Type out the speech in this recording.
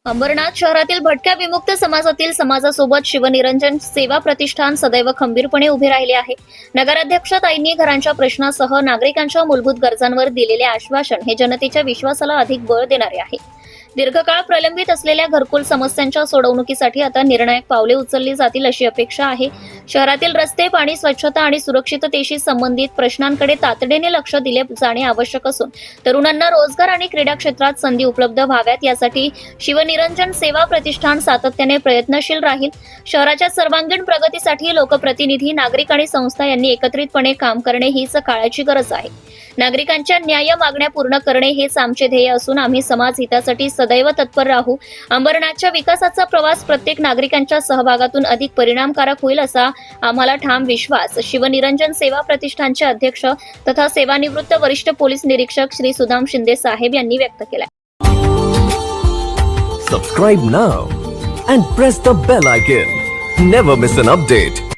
अंबरनाथ शहरातील भटक्या विमुक्त समाजातील समाजासोबत शिवनिरंजन सेवा प्रतिष्ठान सदैव खंबीरपणे उभे राहिले आहे। नगराध्यक्ष ताईंनी घरांच्या प्रश्नासह नागरिकांच्या मूलभूत गरजांवर दिलेले आश्वासन हे जनतेच्या विश्वासाला अधिक बळ देणारे आहे। दीर्घकाळ प्रलंबित असलेल्या घरकुल समस्यांच्या सोडवणुकीसाठी आता निर्णायक पावले उचलली जातील अशी अपेक्षा आहे। शहरातील रस्ते, पाणी, स्वच्छता आणि सुरक्षिततेशी संबंधित प्रश्नांकडे तातडीने लक्ष दिले जाणे आवश्यक असून तरुणांना रोजगार आणि क्रीडा क्षेत्रात संधी उपलब्ध व्हाव्यात यासाठी शिवनिरंजन सेवा प्रतिष्ठान सातत्याने प्रयत्नशील राहील। शहराच्या सर्वांगीण प्रगतीसाठी लोकप्रतिनिधी, नागरिक आणि संस्था यांनी एकत्रितपणे काम करणे हीच काळाची गरज आहे। नागरिकांच्या न्याय मागण्या पूर्ण करणे हेच आमचे ध्येय असून आम्ही समाज हितासाठी सदैव तत्पर राहू। अंबरनाथच्या विकासाचा प्रवास प्रत्येक नागरिकांच्या सहभागातून अधिक परिणामकारक होईल असा आम्हाला ठाम विश्वास शिवनिरंजन सेवा प्रतिष्ठानचे अध्यक्ष तथा सेवानिवृत्त वरिष्ठ पोलीस निरीक्षक श्री सुदाम शिंदे साहेब यांनी व्यक्त केला। Subscribe now and press the bell icon. Never miss an update.